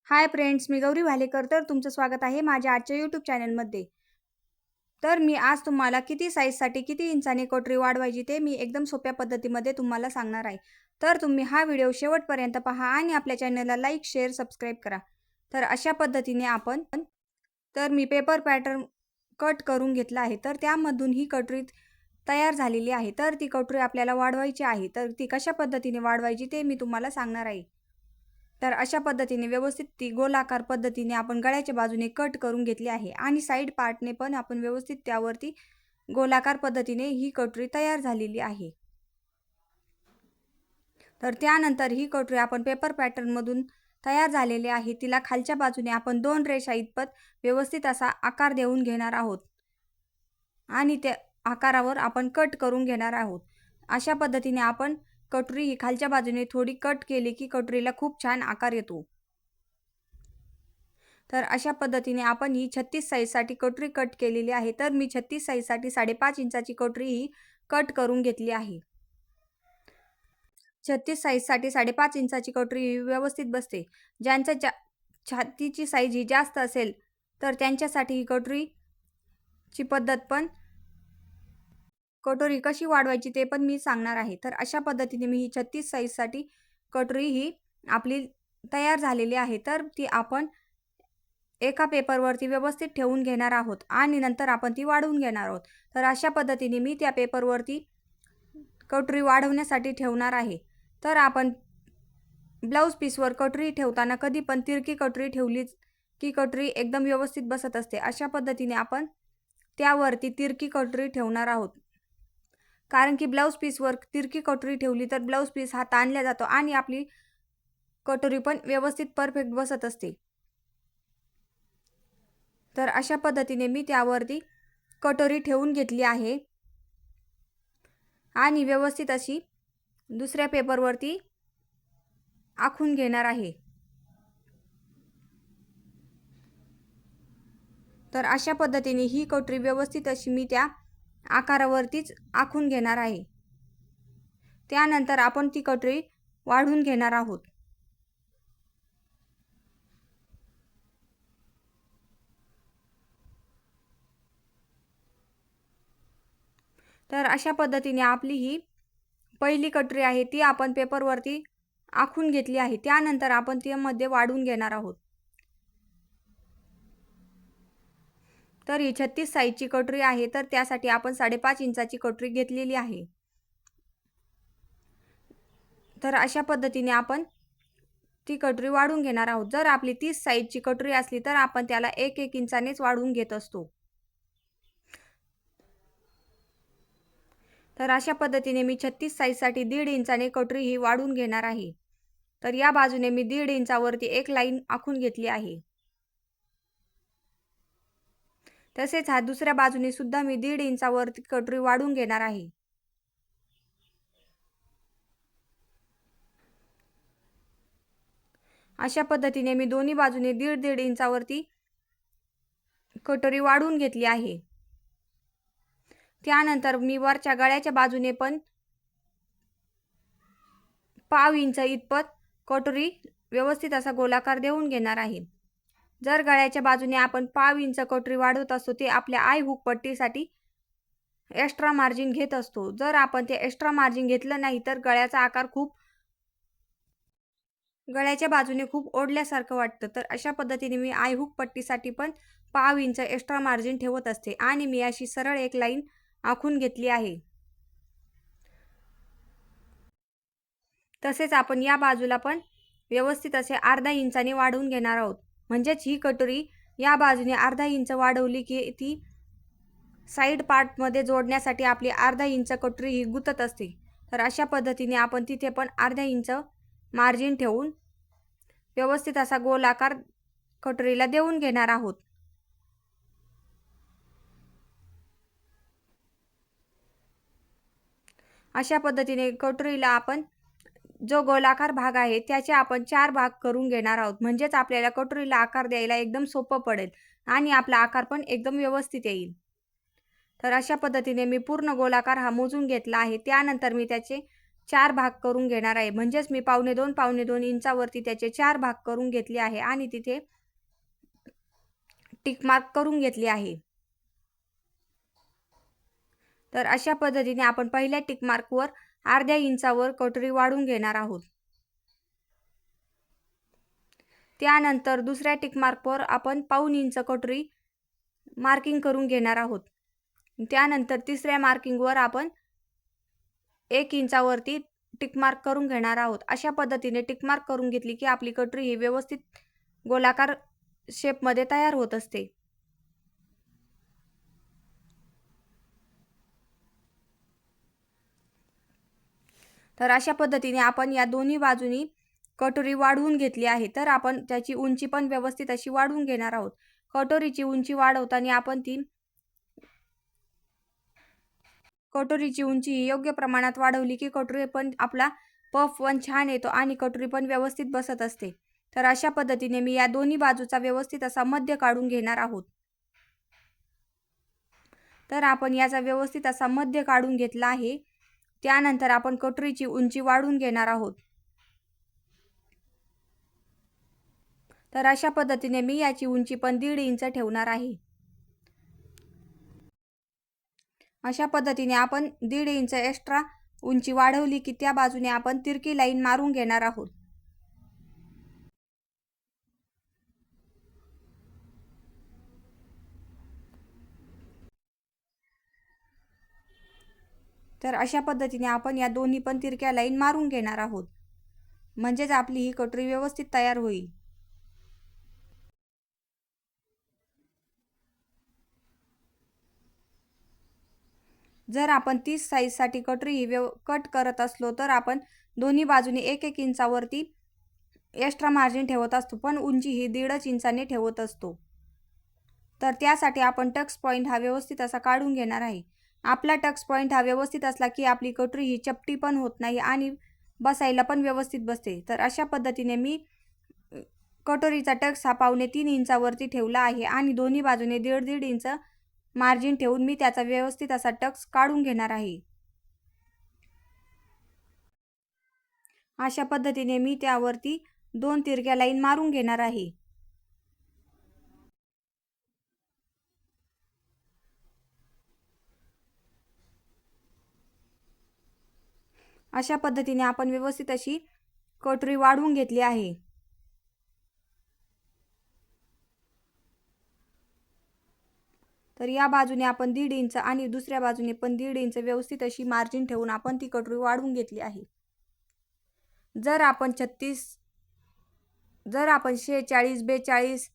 Hi friends, मी गौरी भालेकर. तर तुमचं स्वागत आहे माझ्या आजच्या यूट्यूब चॅनलमध्ये. तर मी आज तुम्हाला किती साईजसाठी किती इंचाने कटोरी वाढवायची ते मी एकदम सोप्या पद्धतीमध्ये तुम्हाला सांगणार आहे. तर तुम्ही हा व्हिडिओ शेवटपर्यंत पहा आणि आपल्या चॅनलला लाईक, शेअर, सबस्क्राईब करा. तर अशा पद्धतीने आपण तर मी पेपर पॅटर्न कट करून घेतला आहे. तर त्यामधून ही कटोरी तयार झालेली आहे. तर ती कटोरी आपल्याला वाढवायची आहे. तर ती कशा पद्धतीने वाढवायची ते मी तुम्हाला सांगणार आहे. तर अशा पद्धतीने व्यवस्थित ती गोलाकार पद्धतीने आपण गळ्याच्या बाजूने कट करून घेतली आहे आणि साइड पार्टने पण आपण व्यवस्थित त्यावरती गोलाकार पद्धतीने ही कटोरी तयार झालेली आहे. तर त्यानंतर ही कटोरी आपण पेपर पॅटर्न मधून तयार झालेली आहे. तिला खालच्या बाजूने आपण 2 रेषा इतपत व्यवस्थित असा आकार देऊन घेणार आहोत आणि त्या आकारावर आपण कट करून घेणार आहोत. अशा पद्धतीने आपण कटोरी ही खालच्या बाजूने थोडी कट केली की कटोरीला खूप छान आकार येतो. तर अशा पद्धतीने आपण ही 36 साईजसाठी कटोरी कट केलेली आहे. तर मी 36 साईजसाठी 5.5 इंचाची कटोरी ही कट करून घेतली आहे. 36 साईजसाठी 5.5 इंचाची कटोरी ही व्यवस्थित बसते. ज्यांच्या छातीची साईज ही जास्त असेल तर त्यांच्यासाठी ही कटोरीची पद्धत पण कटोरी कशी वाढवायची ते पण मी सांगणार आहे. तर अशा पद्धतीने मी ही 36 साईजसाठी कटोरी ही आपली तयार झालेली आहे. तर ती आपण एका पेपरवरती व्यवस्थित ठेवून घेणार आहोत आणि नंतर आपण ती वाढवून घेणार आहोत. तर अशा पद्धतीने मी त्या पेपरवरती कटोरी वाढवण्यासाठी ठेवणार आहे. तर आपण ब्लाऊज पीसवर कटोरी ठेवताना कधी पण तिरकी कटोरी ठेवली की कटोरी एकदम व्यवस्थित बसत असते. अशा पद्धतीने आपण त्यावरती तिरकी कटोरी ठेवणार आहोत. कारण की ब्लाऊज पीसवर तिरकी कटोरी ठेवली तर ब्लाऊज पीस हा ताणला जातो आणि आपली कटोरी पण व्यवस्थित परफेक्ट बसत असते. तर अशा पद्धतीने मी त्यावरती कटोरी ठेवून घेतली आहे आणि व्यवस्थित अशी दुसऱ्या पेपरवरती आखून घेणार आहे. तर अशा पद्धतीने ही कटोरी व्यवस्थित अशी मी त्या आकारावरतीच आखून घेणार आहे. त्यानंतर आपण ती कटोरी वाढवून घेणार आहोत. तर अशा पद्धतीने आपली ही पहिली कटोरी आहे ती आपण पेपरवरती आखून घेतली आहे. त्यानंतर आपण त्यामध्ये वाढवून घेणार आहोत. तर ही 36 साईजची कटोरी आहे. तर त्यासाठी आपण 5.5 इंचाची कटोरी घेतलेली आहे. तर अशा पद्धतीने आपण ती कटोरी वाढवून घेणार आहोत. जर आपली 30 साईजची कटोरी असली तर आपण त्याला 1-1 इंचानेच वाढवून घेत असतो. तर अशा पद्धतीने मी 36 साईजसाठी 1.5 इंचाने कटोरी ही वाढवून घेणार आहे. तर या बाजूने मी 1.5 इंचावरती एक लाईन आखून घेतली आहे. तसेच हा दुसऱ्या बाजूने सुद्धा मी 1.5 इंचावरती कटोरी वाढवून घेणार आहे. अशा पद्धतीने मी दोन्ही बाजूने 1.5 इंचावरती कटोरी वाढवून घेतली आहे. त्यानंतर मी वरच्या गळ्याच्या बाजूने पण 1/2 इंच इतपत कटोरी व्यवस्थित असा गोलाकार देऊन घेणार आहे. जर गळ्याच्या बाजूने आपण 1/2 इंच कटोरी वाढवत असतो ते आपल्या आय हुक पट्टीसाठी एक्स्ट्रा मार्जिन घेत असतो. जर आपण ते एक्स्ट्रा मार्जिन घेतलं नाही तर गळ्याचा आकार गळ्याच्या बाजूने खूप ओढल्यासारखं वाटतं. तर अशा पद्धतीने मी आय हुक पट्टीसाठी पण 1/2 इंच एक्स्ट्रा मार्जिन ठेवत असते आणि मी अशी सरळ एक लाईन आखून घेतली आहे. तसेच आपण या बाजूला पण व्यवस्थित असे अर्धा इंचाने वाढवून घेणार आहोत. म्हणजेच ही कटोरी या बाजूने अर्धा इंच वाढवली की ती साइड पार्टमध्ये जोडण्यासाठी आपली अर्धा इंच कटोरी ही गुंतत असते. तर अशा पद्धतीने आपण तिथे पण अर्धा इंच मार्जिन ठेवून व्यवस्थित असा गोलाकार कटोरीला देऊन घेणार आहोत. अशा पद्धतीने कटोरीला आपण जो गोलाकार भाग आहे त्याचे आपण 4 भाग करून घेणार आहोत. म्हणजेच आपल्याला कटोरीला आकार द्यायला एकदम सोपं पडेल आणि आपला आकार पण एकदम व्यवस्थित येईल. तर अशा पद्धतीने मी पूर्ण गोलाकार हा मोजून घेतला आहे. त्यानंतर मी त्याचे 4 भाग करून घेणार आहे. म्हणजेच मी पावणे 2 इंचावरती त्याचे 4 भाग करून घेतले आहे आणि तिथे टिक मार्क करून घेतली आहे. तर अशा पद्धतीने आपण पहिल्या टिक मार्कवर अर्ध्या इंचावर कटोरी वाढवून घेणार आहोत. त्यानंतर दुसऱ्या टिक मार्कवर आपण पाऊण इंच कटोरी मार्किंग करून घेणार आहोत. त्यानंतर तिसऱ्या मार्किंगवर आपण 1 इंचावरती टिक मार्क करून घेणार आहोत. अशा पद्धतीने टिक मार्क करून घेतली की आपली कटोरी ही व्यवस्थित गोलाकार शेपमध्ये तयार होत असते. तर अशा पद्धतीने आपण या दोन्ही बाजूनी कटोरी वाढवून घेतली आहे. तर आपण त्याची उंची पण व्यवस्थित अशी वाढवून घेणार आहोत. कटोरीची उंची वाढवताना आपण कटोरीची उंची योग्य प्रमाणात वाढवली की कटोरी पण आपला पफ पण छान येतो आणि कटोरी पण व्यवस्थित बसत असते. तर अशा पद्धतीने मी या दोन्ही बाजूचा व्यवस्थित असा मध्य काढून घेणार आहोत. तर आपण याचा व्यवस्थित असा मध्य काढून घेतला आहे. त्यानंतर आपण कटोरीची उंची वाढवून घेणार आहोत. तर अशा पद्धतीने मी याची उंची पण 1.5 इंच ठेवणार आहे. अशा पद्धतीने आपण 1.5 इंच एक्स्ट्रा उंची वाढवली की त्या बाजूने आपण तिरकी लाईन मारून घेणार आहोत. तर अशा पद्धतीने आपण या दोन्ही पण तिरक्या लाईन मारून घेणार आहोत. म्हणजेच आपली ही कटोरी व्यवस्थित तयार होईल. जर आपण 30 साईजसाठी कटोरी ही कट करत असलो तर आपण दोन्ही बाजूने 1-1 इंचावरती एक्स्ट्रा मार्जिन ठेवत असतो, पण उंची ही 1.5 इंचाने ठेवत असतो. तर त्यासाठी आपण टक्स पॉईंट हा व्यवस्थित असा काढून घेणार आहे. आपला टक्स पॉईंट हा व्यवस्थित असला की आपली कटोरी ही चपटी पण होत नाही आणि बसायला पण व्यवस्थित बसते. तर अशा पद्धतीने मी कटोरीचा टक्स हा पावणे 3 इंचावरती ठेवला आहे आणि दोन्ही बाजूने 1.5 इंच मार्जिन ठेवून मी त्याचा व्यवस्थित असा टक्स काढून घेणार आहे. अशा पद्धतीने मी त्यावरती 2 तिरक्या लाईन मारून घेणार आहे. अशा पद्धतीने आपण व्यवस्थित अशी कटोरी वाढवून घेतली आहे. तर या बाजूने आपण 1.5 इंच आणि दुसऱ्या बाजूने पण 1.5 इंच व्यवस्थित अशी मार्जिन ठेवून आपण ती कटोरी वाढवून घेतली आहे. जर आपण 46-42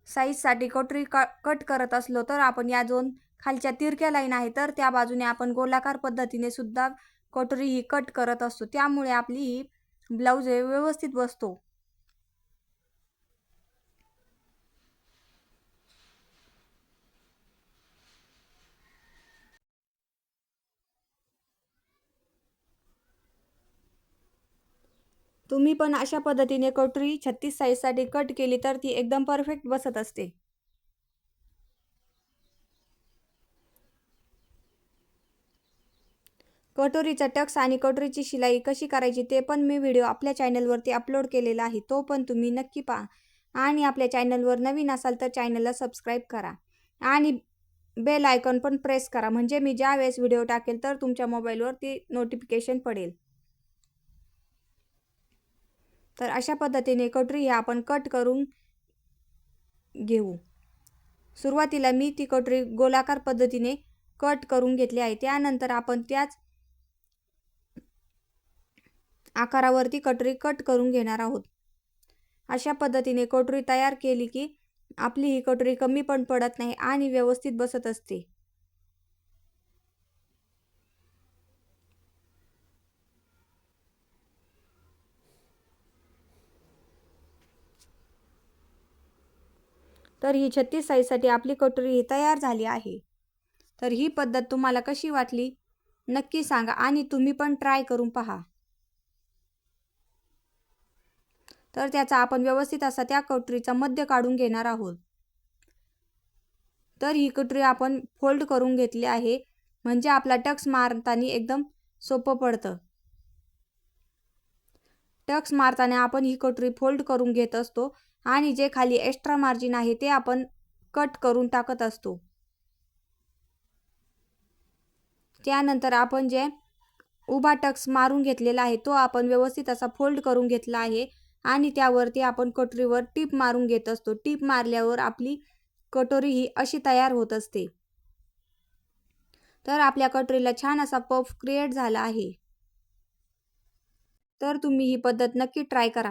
साईजसाठी कटोरी कट करत असलो तर आपण या 2 खालच्या तिरक्या लाईन आहे तर त्या बाजूने आपण गोलाकार पद्धतीने सुद्धा कटोरी ही कट करत असतो. त्यामुळे आपली ही ब्लाऊज व्यवस्थित बसतो. तुम्ही पण अशा पद्धतीने कटोरी 36 साईजसाठी कट केली तर ती एकदम परफेक्ट बसत असते. कटोरीचा टक्स आणि कटोरीची शिलाई कशी करायची ते पण मी व्हिडिओ आपल्या चॅनलवरती अपलोड केलेला आहे. तो पण तुम्ही नक्की पहा. आणि आपल्या चॅनलवर नवीन असाल तर चॅनलला सबस्क्राईब करा आणि बेल आयकॉन पण प्रेस करा, म्हणजे मी ज्या वेळेस व्हिडिओ टाकेल तर तुमच्या मोबाईलवर ती नोटिफिकेशन पडेल. तर अशा पद्धतीने कटोरी ही आपण कट करून घेऊ. सुरुवातीला मी ती कटोरी गोलाकार पद्धतीने कट करून घेतली आहे. त्यानंतर आपण त्याच आकारावरती कटोरी कट करून घेणार आहोत. अशा पद्धतीने कटोरी तयार केली की आपली ही कटोरी कमी पण पडत नाही आणि व्यवस्थित बसत असते. तर ही 36 साईजसाठी आपली कटोरी ही तयार झाली आहे. तर ही पद्धत तुम्हाला कशी वाटली नक्की सांगा आणि तुम्ही पण ट्राय करून पहा. तर त्याचा आपण व्यवस्थित असा त्या कटोरीचा मध्य काढून घेणार आहोत. तर ही कटोरी आपण फोल्ड करून घेतली आहे, म्हणजे आपला टक्स मारताना एकदम सोपं पडतं. टक्स मारताना आपण ही कटोरी फोल्ड करून घेत असतो आणि जे खाली एक्स्ट्रा मार्जिन आहे ते आपण कट करून टाकत असतो. त्यानंतर आपण जे उभा टक्स मारून घेतलेला आहे तो आपण व्यवस्थित असा फोल्ड करून घेतला आहे आणि त्यावरती आपण कटोरीवर टीप मारून घेत असतो. टीप मारल्यावर आपली कटोरी ही अशी तयार होत असते. तर आपल्या कटोरीला छान असा पफ क्रिएट झाला आहे. तर तुम्ही ही पद्धत नक्की ट्राय करा.